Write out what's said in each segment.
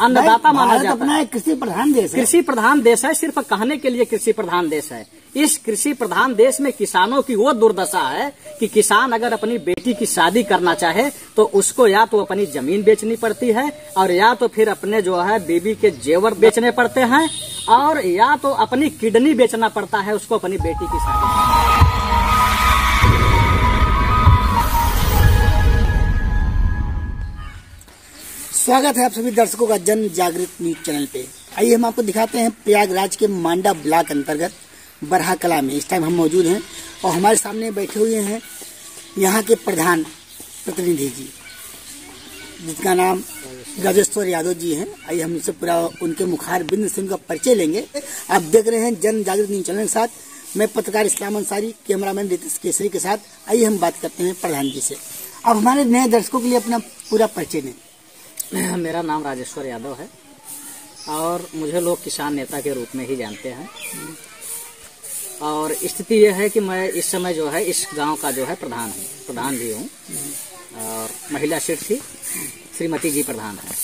अन्नदाता माना जाता है। अपना एक कृषि प्रधान देश है। कृषि प्रधान देश है, सिर्फ कहने के लिए कृषि प्रधान देश है। इस कृषि प्रधान देश में किसानों की वो दुर्दशा है कि किसान अगर अपनी बेटी की शादी करना चाहे तो उसको या तो अपनी जमीन बेचनी पड़ती है और या तो फिर अपने जो है बीबी के जेवर बेचने पड़ते हैं और या तो अपनी किडनी बेचना पड़ता है उसको अपनी बेटी की शादी। स्वागत है आप सभी दर्शकों का जन जागृत न्यूज चैनल पे। आइए हम आपको दिखाते हैं प्रयागराज के मांडा ब्लॉक अंतर्गत बरहा कला में। इस टाइम हम मौजूद हैं और हमारे सामने बैठे हुए हैं यहाँ के प्रधान प्रतिनिधि जी, जिसका नाम राजेश्वर यादव जी हैं। आइए हम इससे पूरा उनके मुखार बिंद से उनका परिचय लेंगे। आप देख रहे हैं जन जागृत न्यूज चैनल के साथ, मैं पत्रकार इस्लाम अंसारी, कैमरामैन रितेश केसरी के साथ। आइए हम बात करते हैं प्रधान जी से। अब हमारे नए दर्शकों के लिए अपना पूरा परिचय दें। मेरा नाम राजेश्वर यादव है और मुझे लोग किसान नेता के रूप में ही जानते हैं। और स्थिति यह है कि मैं इस समय जो है इस गांव का जो है प्रधान भी हूँ और महिला सीट थी श्रीमती जी प्रधान है।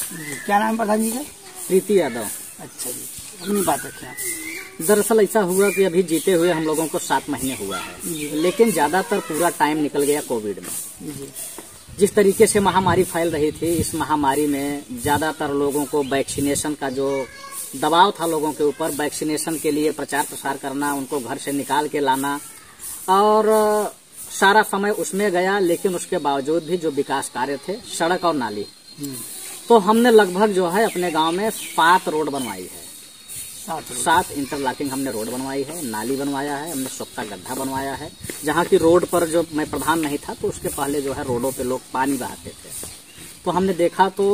क्या नाम प्रधान जी का? प्रीति यादव। अच्छा जी, अपनी बात रखें आप। दरअसल ऐसा हुआ कि अभी जीते हुए हम लोगों को 7 महीने हुआ है, लेकिन ज्यादातर पूरा टाइम निकल गया कोविड में। जिस तरीके से महामारी फैल रही थी, इस महामारी में ज्यादातर लोगों को वैक्सीनेशन का जो दबाव था लोगों के ऊपर, वैक्सीनेशन के लिए प्रचार प्रसार करना, उनको घर से निकाल के लाना और सारा समय उसमें गया। लेकिन उसके बावजूद भी जो विकास कार्य थे, सड़क और नाली, तो हमने लगभग जो है अपने गांव में 7 रोड बनवाई है। 7 इंटरलॉकिंग हमने रोड बनवाई है, नाली बनवाया है, हमने सोख्ता गड्ढा बनवाया है। जहाँ की रोड पर जो मैं प्रधान नहीं था तो उसके पहले जो है रोडों पे लोग पानी बहाते थे, तो हमने देखा तो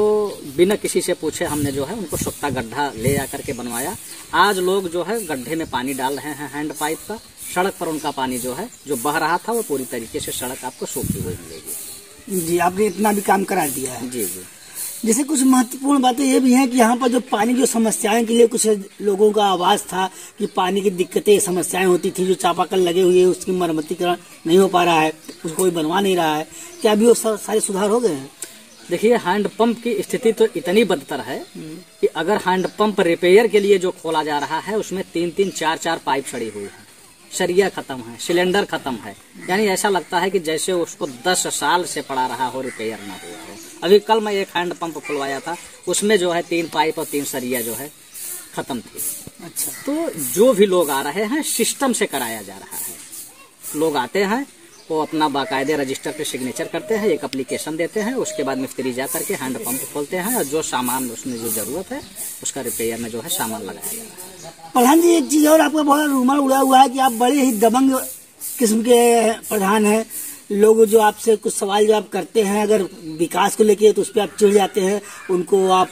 बिना किसी से पूछे हमने जो है उनको सोख्ता गड्ढा ले आकर के बनवाया। आज लोग जो है गड्ढे में पानी डाल रहे हैं हैंड पाइप का। सड़क पर उनका पानी जो है जो बह रहा था वो पूरी तरीके से सड़क आपको सूखी हुई मिलेगी। जी, आपने इतना भी काम करा दिया है। जी जी। जैसे कुछ महत्वपूर्ण बातें ये भी हैं कि यहाँ पर जो पानी जो समस्याएं के लिए कुछ लोगों का आवाज था कि पानी की दिक्कतें समस्याएं होती थी, जो चापाकल लगे हुए उसकी मरम्मतीकरण नहीं हो पा रहा है, उसको कोई बनवा नहीं रहा है, क्या अभी वो सारे सुधार हो गए हैं? देखिए, हैंडपंप की स्थिति तो इतनी बदतर है कि अगर हैंडपंप रिपेयर के लिए जो खोला जा रहा है उसमें 3-3, 4-4 पाइप सड़ी हुई है, सरिया खत्म है, सिलेंडर खत्म है। यानी ऐसा लगता है कि जैसे उसको 10 साल से पड़ा रहा हो, रिपेयर ना हुआ हो। अभी कल मैं एक हैंडपंप खुलवाया था, उसमें जो है 3 पाइप और 3 सरिया जो है खत्म थी। अच्छा, तो जो भी लोग आ रहे हैं सिस्टम से कराया जा रहा है। लोग आते हैं, वो अपना बाकायदे रजिस्टर पे सिग्नेचर करते हैं, एक एप्लीकेशन देते हैं, उसके बाद मिस्त्री जा करके हैंडपंप खोलते हैं और जो सामान उसमें जो जरूरत है उसका रिपेयर में जो है सामान लगाया जा रहा है। प्रधान जी, एक चीज और, आपका बहुत रूमाल उड़ा हुआ है कि आप बड़े ही दबंग किस्म के प्रधान हैं। लोग जो आपसे कुछ सवाल जवाब करते हैं अगर विकास को लेके तो उस पर आप चिढ़ जाते हैं, उनको आप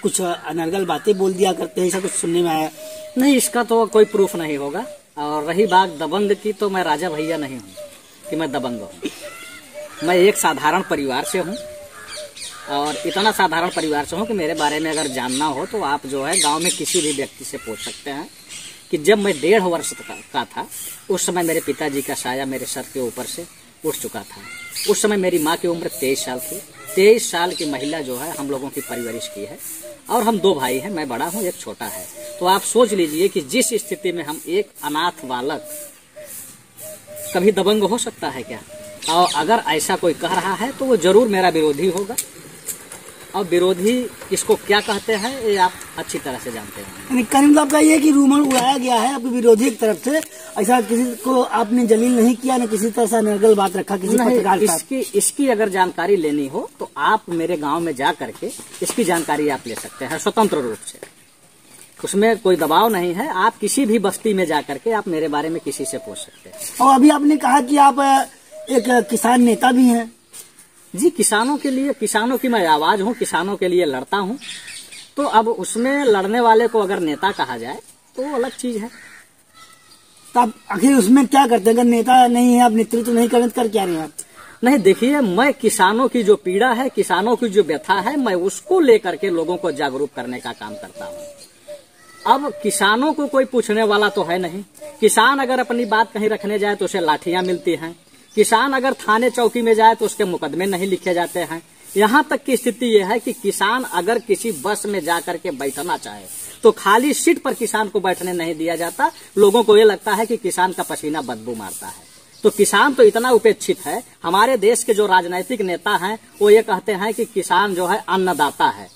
कुछ अनर्गल बातें बोल दिया करते हैं, ऐसा कुछ सुनने में आया? नहीं, इसका तो कोई प्रूफ नहीं होगा। और रही बात दबंग की, तो मैं राजा भैया नहीं हूँ कि मैं दबंग हूँ। मैं एक साधारण परिवार से हूँ और इतना साधारण परिवार से हूँ कि मेरे बारे में अगर जानना हो तो आप जो है गांव में किसी भी व्यक्ति से पूछ सकते हैं कि जब मैं 1.5 वर्ष का था उस समय मेरे पिताजी का साया मेरे सर के ऊपर से उठ चुका था। उस समय मेरी माँ की उम्र 23 साल थी। 23 साल की महिला जो है हम लोगों की परवरिश की है और हम 2 भाई हैं, मैं बड़ा हूँ, एक छोटा है। तो आप सोच लीजिए कि जिस स्थिति में हम, एक अनाथ बालक कभी दबंग हो सकता है क्या? और अगर ऐसा कोई कह रहा है तो वो जरूर मेरा विरोधी होगा। और विरोधी इसको क्या कहते हैं ये आप अच्छी तरह से जानते हैं। करीम आपका ये कि रूमर उड़ाया गया है आपकी विरोधी की तरफ से, ऐसा किसी को आपने जलील नहीं किया, न किसी तरह से नर्गल बात रखा किसी पत्रकार का? इसकी अगर जानकारी लेनी हो तो आप मेरे गाँव में जा करके इसकी जानकारी आप ले सकते हैं स्वतंत्र रूप से। उसमें कोई दबाव नहीं है। आप किसी भी बस्ती में जा करके आप मेरे बारे में किसी से पूछ सकते हैं। और अभी आपने कहा कि आप एक किसान नेता भी हैं। जी, किसानों के लिए, किसानों की मैं आवाज हूँ, किसानों के लिए लड़ता हूँ। तो अब उसमें लड़ने वाले को अगर नेता कहा जाए तो अलग चीज है। तो आप आखिर उसमें क्या करते हैं? अगर नेता नहीं है, आप नेतृत्व नहीं करते, कर क्या रहे हैं आप? नहीं, देखिए, मैं किसानों की जो पीड़ा है, किसानों की जो व्यथा है, मैं उसको लेकर के लोगों को जागरूक करने का काम करता हूँ। अब किसानों को कोई पूछने वाला तो है नहीं। किसान अगर अपनी बात कहीं रखने जाए तो उसे लाठियां मिलती हैं। किसान अगर थाने चौकी में जाए तो उसके मुकदमे नहीं लिखे जाते हैं। यहाँ तक की स्थिति यह है कि किसान अगर किसी बस में जाकर के बैठना चाहे तो खाली सीट पर किसान को बैठने नहीं दिया जाता। लोगों को ये लगता है कि किसान का पसीना बदबू मारता है। तो किसान तो इतना उपेक्षित है। हमारे देश के जो राजनीतिक नेता हैं वो ये कहते हैं कि किसान जो है अन्नदाता है,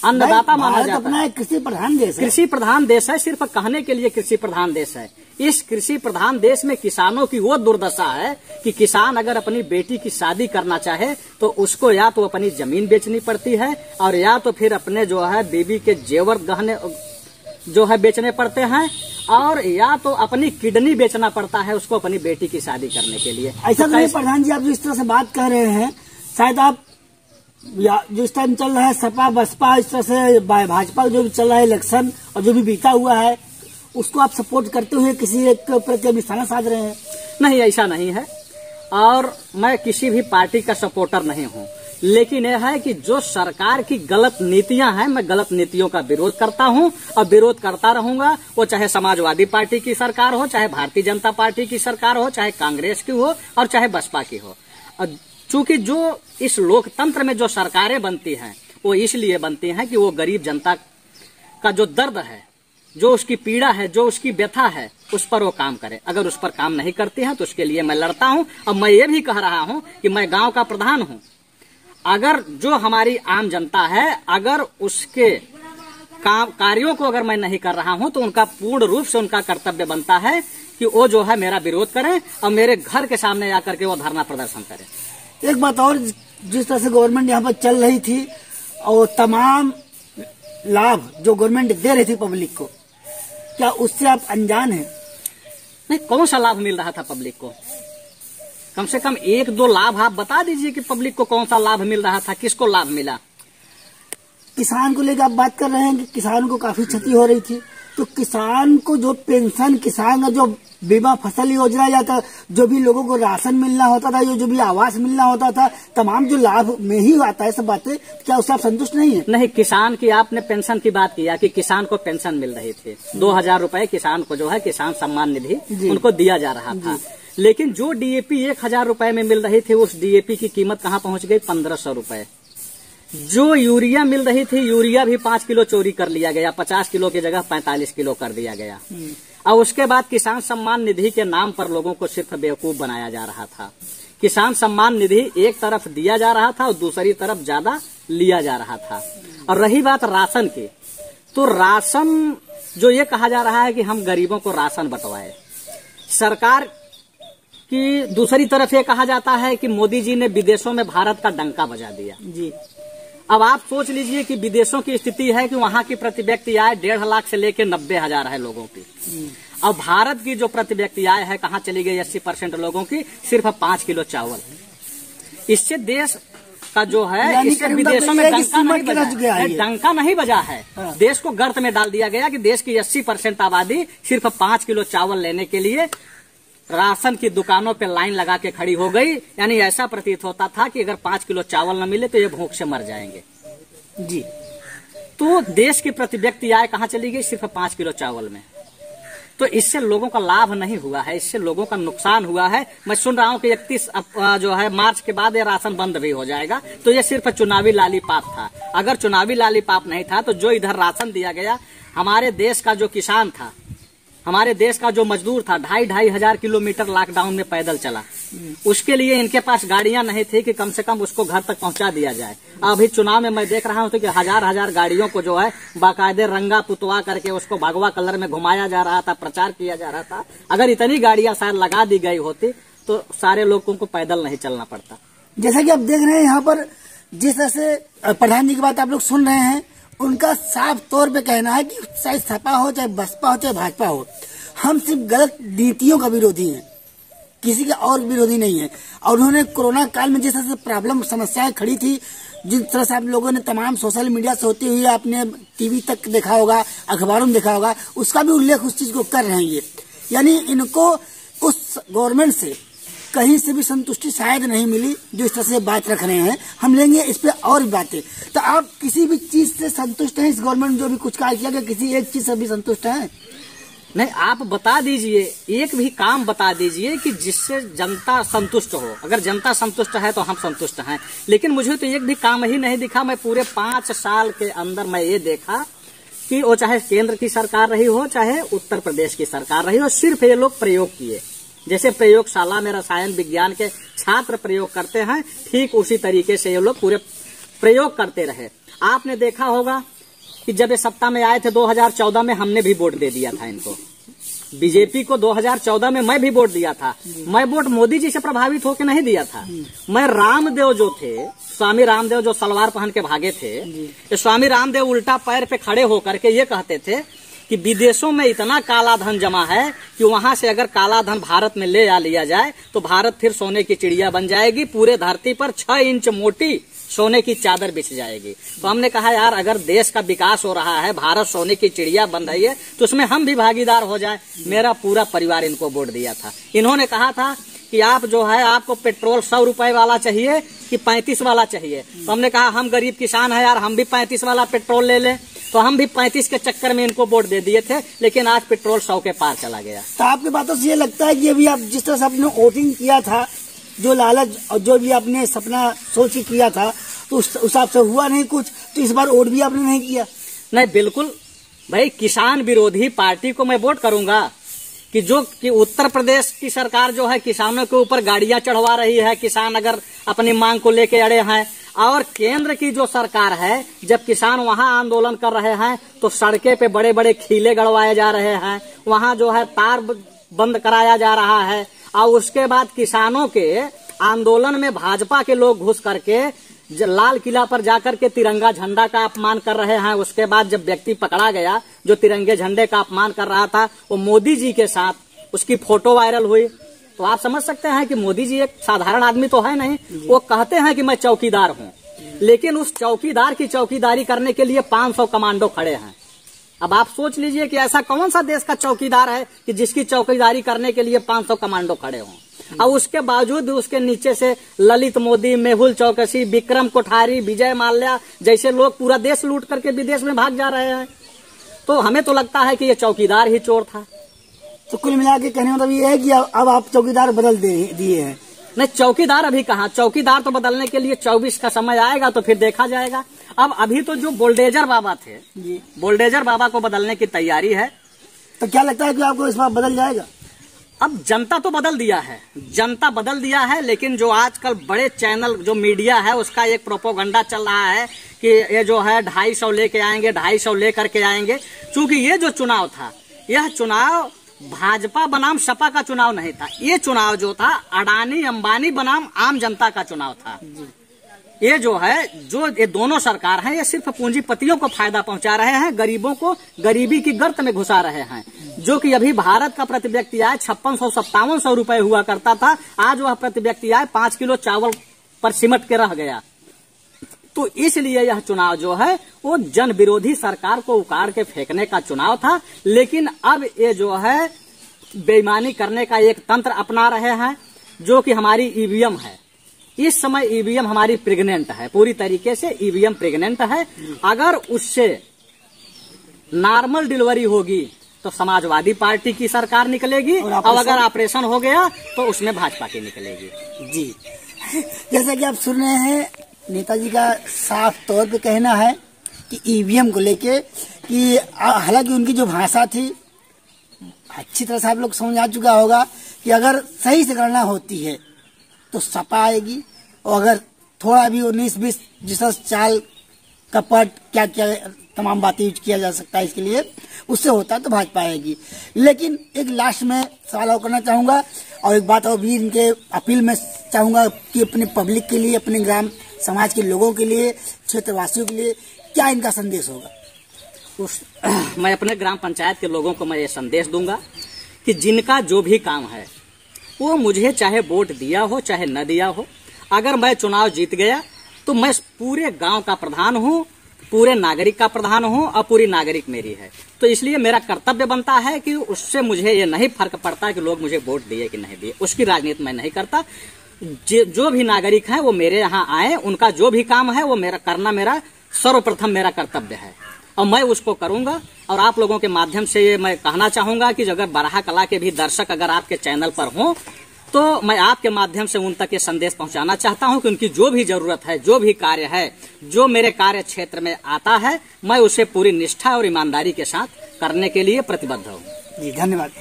अन्नदाता माना जाता है। अपना एक कृषि प्रधान देश है। कृषि प्रधान देश है, सिर्फ कहने के लिए कृषि प्रधान देश है। इस कृषि प्रधान देश में किसानों की वो दुर्दशा है कि किसान अगर अपनी बेटी की शादी करना चाहे तो उसको या तो अपनी जमीन बेचनी पड़ती है और या तो फिर अपने जो है बीवी के जेवर गहने जो है बेचने पड़ते हैं और या तो अपनी किडनी बेचना पड़ता है उसको अपनी बेटी की शादी करने के लिए। ऐसा तो नहीं प्रधान जी, आप जो इस तरह से बात कर रहे हैं, शायद आप या जो इस टाइम चल रहा है सपा बसपा, इस तरह से भाजपा जो भी चल रहा है इलेक्शन और जो भी बीता हुआ है उसको आप सपोर्ट करते हुए किसी एक प्रति निशाना साध रहे हैं? नहीं, ऐसा नहीं है और मैं किसी भी पार्टी का सपोर्टर नहीं हूँ, लेकिन यह है कि जो सरकार की गलत नीतियां हैं मैं गलत नीतियों का विरोध करता हूं और विरोध करता रहूंगा। वो चाहे समाजवादी पार्टी की सरकार हो, चाहे भारतीय जनता पार्टी की सरकार हो, चाहे कांग्रेस की हो और चाहे बसपा की हो। और चूंकि जो इस लोकतंत्र में जो सरकारें बनती हैं वो इसलिए बनती हैं कि वो गरीब जनता का जो दर्द है, जो उसकी पीड़ा है, जो उसकी व्यथा है, उस पर वो काम करे। अगर उस पर काम नहीं करती है तो उसके लिए मैं लड़ता हूं। और मैं ये भी कह रहा हूं कि मैं गांव का प्रधान हूं। अगर जो हमारी आम जनता है अगर उसके कार्यों को अगर मैं नहीं कर रहा हूं तो उनका पूर्ण रूप से उनका कर्तव्य बनता है कि वो जो है मेरा विरोध करें और मेरे घर के सामने आकर के वो धरना प्रदर्शन करें। एक बात और, जिस तरह से गवर्नमेंट यहाँ पर चल रही थी और तमाम लाभ जो गवर्नमेंट दे रही थी पब्लिक को, क्या उससे आप अनजान हैं? नहीं, कौन सा लाभ मिल रहा था पब्लिक को? कम से कम एक दो लाभ आप बता दीजिए कि पब्लिक को कौन सा लाभ मिल रहा था, किसको लाभ मिला? किसान को लेकर आप बात कर रहे हैं कि किसान को काफी क्षति हो रही थी, तो किसान को जो पेंशन, किसान का जो बीमा फसल योजना या था, जो भी लोगों को राशन मिलना होता था, जो भी आवास मिलना होता था, तमाम जो लाभ में ही आता है सब बातें, क्या उससे आप संतुष्ट नहीं है? नहीं, किसान की आपने पेंशन की बात किया कि किसान को पेंशन मिल रही थी 2000 रुपए किसान को जो है किसान सम्मान निधि उनको दिया जा रहा था। लेकिन जो डीएपी 1000 रुपए में मिल रही थी उस डीएपी की कीमत कहाँ पहुंच गई? 1500 रुपए। जो यूरिया मिल रही थी यूरिया भी 5 किलो चोरी कर लिया गया, 50 किलो की जगह 45 किलो कर दिया गया। और उसके बाद किसान सम्मान निधि के नाम पर लोगों को सिर्फ बेवकूफ बनाया जा रहा था। किसान सम्मान निधि एक तरफ दिया जा रहा था और दूसरी तरफ ज्यादा लिया जा रहा था। और रही बात राशन की, तो राशन जो ये कहा जा रहा है कि हम गरीबों को राशन बंटवाए, सरकार की दूसरी तरफ ये कहा जाता है कि मोदी जी ने विदेशों में भारत का डंका बजा दिया। जी, अब आप सोच लीजिए कि विदेशों की स्थिति है कि वहां की प्रति व्यक्ति आय 1.5 लाख से लेकर 90,000 है लोगों की। अब भारत की जो प्रति व्यक्ति आय है कहाँ चली गई? 80% लोगों की सिर्फ 5 किलो चावल। इससे देश का जो है, इससे विदेशों में डंका नहीं बजा है। देश को गर्त में डाल दिया गया कि देश की 80% आबादी सिर्फ 5 किलो चावल लेने के लिए राशन की दुकानों पे लाइन लगा के खड़ी हो गई। यानी ऐसा प्रतीत होता था कि अगर 5 किलो चावल न मिले तो ये भूख से मर जाएंगे। जी, तो देश की प्रति व्यक्ति आय कहाँ चली गई? सिर्फ 5 किलो चावल में। तो इससे लोगों का लाभ नहीं हुआ है, इससे लोगों का नुकसान हुआ है। मैं सुन रहा हूँ कि 31 जो है मार्च के बाद ये राशन बंद भी हो जाएगा। तो ये सिर्फ चुनावी लालीपाप था। अगर चुनावी लालीपाप नहीं था तो जो इधर राशन दिया गया, हमारे देश का जो किसान था, हमारे देश का जो मजदूर था, 2,500 हजार किलोमीटर लॉकडाउन में पैदल चला। उसके लिए इनके पास गाड़ियां नहीं थी कि कम से कम उसको घर तक पहुंचा दिया जाए। अभी चुनाव में मैं देख रहा हूं तो कि हजार गाड़ियों को जो है बाकायदे रंगा पुतवा करके उसको भगवा कलर में घुमाया जा रहा था, प्रचार किया जा रहा था। अगर इतनी गाड़ियां शायद लगा दी गई होती तो सारे लोगों को पैदल नहीं चलना पड़ता। जैसा कि आप देख रहे हैं यहाँ पर, जिस तरह से प्रधान जी की बात आप लोग सुन रहे हैं, उनका साफ तौर पे कहना है कि चाहे सपा हो, चाहे बसपा हो, चाहे भाजपा हो, हम सिर्फ गलत नीतियों का विरोधी हैं, किसी के और विरोधी नहीं है। और उन्होंने कोरोना काल में जिस तरह से प्रॉब्लम समस्याएं खड़ी थी, जिस तरह से आप लोगों ने तमाम सोशल मीडिया से होती हुई आपने टीवी तक देखा होगा, अखबारों में देखा होगा, उसका भी उल्लेख उस चीज को कर रहे हैं ये। यानी इनको उस गवर्नमेंट से कहीं से भी संतुष्टि शायद नहीं मिली जो इस तरह से बात रख रहे हैं। हम लेंगे इस पे और भी बातें। तो आप किसी भी चीज से संतुष्ट हैं? इस गवर्नमेंट जो भी कुछ कार्य किया गया, किसी एक चीज से भी संतुष्ट हैं? नहीं, आप बता दीजिए, एक भी काम बता दीजिए कि जिससे जनता संतुष्ट हो। अगर जनता संतुष्ट है तो हम संतुष्ट हैं, लेकिन मुझे तो एक भी काम ही नहीं दिखा। मैं पूरे 5 साल के अंदर मैं ये देखा कि वो चाहे केंद्र की सरकार रही हो, चाहे उत्तर प्रदेश की सरकार रही हो, सिर्फ ये लोग प्रयोग किए। जैसे प्रयोगशाला में रसायन विज्ञान के छात्र प्रयोग करते हैं, ठीक उसी तरीके से ये लोग पूरे प्रयोग करते रहे। आपने देखा होगा कि जब ये सत्ता में आए थे 2014 में, हमने भी वोट दे दिया था इनको, बीजेपी को 2014 में मैं भी वोट दिया था। मैं वोट मोदी जी से प्रभावित होकर नहीं दिया था। मैं रामदेव जो थे, स्वामी रामदेव जो सलवार पहन के भागे थे, ये स्वामी रामदेव उल्टा पैर पे खड़े होकर के ये कहते थे कि विदेशों में इतना काला धन जमा है कि वहां से अगर काला धन भारत में ले आ लिया जाए तो भारत फिर सोने की चिड़िया बन जाएगी, पूरे धरती पर 6 इंच मोटी सोने की चादर बिछ जाएगी। तो हमने कहा यार, अगर देश का विकास हो रहा है, भारत सोने की चिड़िया बन रही है, तो उसमें हम भी भागीदार हो जाए। मेरा पूरा परिवार इनको वोट दिया था। इन्होंने कहा था कि आप जो है, आपको पेट्रोल 100 रुपए वाला चाहिए कि 35 वाला चाहिए। तो हमने कहा हम गरीब किसान है यार, हम भी 35 वाला पेट्रोल ले लें। तो हम भी 35 के चक्कर में इनको वोट दे दिए थे, लेकिन आज पेट्रोल 100 के पार चला गया। तो आपकी बातों से ये लगता है कि अभी आप जिस तरह से आपने वोटिंग किया था, जो लालच और जो भी आपने सपना सोच के किया था, तो उस हिसाब से हुआ नहीं कुछ, तो इस बार वोट भी आपने नहीं किया? नहीं, बिल्कुल भाई, किसान विरोधी पार्टी को मैं वोट करूंगा कि उत्तर प्रदेश की सरकार जो है किसानों के ऊपर गाड़ियां चढ़वा रही है, किसान अगर अपनी मांग को लेके अड़े हैं, और केंद्र की जो सरकार है, जब किसान वहां आंदोलन कर रहे हैं तो सड़के पे बड़े बड़े खीले गड़वाए जा रहे हैं, वहां जो है तार बंद कराया जा रहा है, और उसके बाद किसानों के आंदोलन में भाजपा के लोग घुस करके लाल किला पर जाकर के तिरंगा झंडा का अपमान कर रहे हैं। उसके बाद जब व्यक्ति पकड़ा गया जो तिरंगे झंडे का अपमान कर रहा था, वो मोदी जी के साथ उसकी फोटो वायरल हुई। तो आप समझ सकते हैं कि मोदी जी एक साधारण आदमी तो है नहीं। वो कहते हैं कि मैं चौकीदार हूँ, लेकिन उस चौकीदार की चौकीदारी करने के लिए 500 कमांडो खड़े हैं। अब आप सोच लीजिए कि ऐसा कौन सा देश का चौकीदार है कि जिसकी चौकीदारी करने के लिए 500 कमांडो खड़े हों, और उसके बावजूद उसके नीचे से ललित मोदी, मेहुल चौकसी, विक्रम कोठारी, विजय माल्या जैसे लोग पूरा देश लूट करके विदेश में भाग जा रहे हैं। तो हमें तो लगता है कि ये चौकीदार ही चोर था। तो कुल मिला के कहने मतलब ये है कि अब आप चौकीदार बदल दिए हैं? नहीं, चौकीदार अभी कहाँ, चौकीदार तो बदलने के लिए 24 का समय आएगा तो फिर देखा जाएगा। अब अभी तो जो बुलडोजर बाबा थे, बुलडोजर बाबा को बदलने की तैयारी है। तो क्या लगता है कि आपको इस बार बदल जाएगा? अब जनता तो बदल दिया है, जनता बदल दिया है, लेकिन जो आजकल बड़े चैनल जो मीडिया है उसका एक प्रोपोगंडा चल रहा है कि ये जो है 250 लेके आएंगे, 250 लेकर के आएंगे। चूंकि ये जो चुनाव था, यह चुनाव भाजपा बनाम सपा का चुनाव नहीं था। ये चुनाव जो था अडानी अंबानी बनाम आम जनता का चुनाव था। ये जो है, जो ये दोनों सरकार हैं, ये सिर्फ पूंजीपतियों को फायदा पहुंचा रहे हैं, गरीबों को गरीबी की गर्त में घुसा रहे हैं। जो कि अभी भारत का प्रति व्यक्ति आय 5600-5700 रुपए हुआ करता था, आज वह प्रति व्यक्ति आय 5 किलो चावल पर सिमट के रह गया। तो इसलिए यह चुनाव जो है वो जन विरोधी सरकार को उखाड़ के फेंकने का चुनाव था। लेकिन अब ये जो है बेईमानी करने का एक तंत्र अपना रहे हैं, जो कि हमारी ईवीएम है। इस समय ईवीएम हमारी प्रेग्नेंट है, पूरी तरीके से ईवीएम प्रेग्नेंट है। अगर उससे नॉर्मल डिलीवरी होगी तो समाजवादी पार्टी की सरकार निकलेगी, और अगर ऑपरेशन हो गया तो उसमें भाजपा की निकलेगी। जी, जैसा कि आप सुन रहे हैं, नेताजी का साफ तौर पे कहना है कि ईवीएम को लेके कि हालांकि उनकी जो भाषा थी अच्छी तरह से आप लोग समझ आ चुका होगा कि अगर सही से गणना होती है तो सपा आएगी, और अगर थोड़ा भी 19-20 जिस चाल कपट क्या क्या तमाम बातें यूज किया जा सकता है इसके लिए, उससे होता है तो भाजपा आएगी। लेकिन एक लास्ट में सवाल और करना चाहूंगा, और एक बात और भी इनके अपील में चाहूंगा कि अपने पब्लिक के लिए, अपने ग्राम समाज के लोगों के लिए, क्षेत्रवासियों के लिए क्या इनका संदेश होगा? मैं अपने ग्राम पंचायत के लोगों को मैं ये संदेश दूंगा कि जिनका जो भी काम है वो मुझे चाहे वोट दिया हो चाहे न दिया हो, अगर मैं चुनाव जीत गया तो मैं पूरे गांव का प्रधान हूं, पूरे नागरिक का प्रधान हूं, और पूरी नागरिक मेरी है। तो इसलिए मेरा कर्तव्य बनता है कि उससे मुझे ये नहीं फर्क पड़ता कि लोग मुझे वोट दिए कि नहीं दिए, उसकी राजनीति मैं नहीं करता। जो भी नागरिक हैं वो मेरे यहाँ आए, उनका जो भी काम है वो मेरा करना मेरा सर्वप्रथम मेरा कर्तव्य है। और मैं उसको करूंगा। और आप लोगों के माध्यम से ये मैं कहना चाहूंगा कि अगर बरहा कला के भी दर्शक अगर आपके चैनल पर हों तो मैं आपके माध्यम से उन तक ये संदेश पहुंचाना चाहता हूं कि उनकी जो भी जरूरत है, जो भी कार्य है, जो मेरे कार्य क्षेत्र में आता है, मैं उसे पूरी निष्ठा और ईमानदारी के साथ करने के लिए प्रतिबद्ध हूँ। जी धन्यवाद।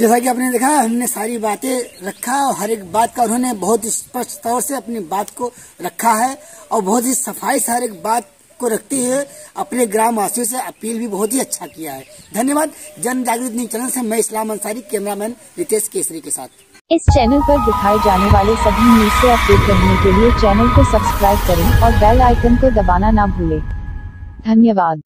जैसा कि आपने देखा, हमने सारी बातें रखा और हर एक बात का उन्होंने बहुत स्पष्ट तौर से अपनी बात को रखा है और बहुत ही सफाई से हर एक बात को रखते हुए अपने ग्राम वासियों से अपील भी बहुत ही अच्छा किया है। धन्यवाद। जन जागृत न्यूज चैनल से मैं इस्लाम अंसारी, कैमरामैन रितेश केसरी के साथ। इस चैनल पर दिखाए जाने वाले सभी न्यूज से अपडेट रहने के लिए चैनल को सब्सक्राइब करें और बेल आइकन को दबाना ना भूलें। धन्यवाद।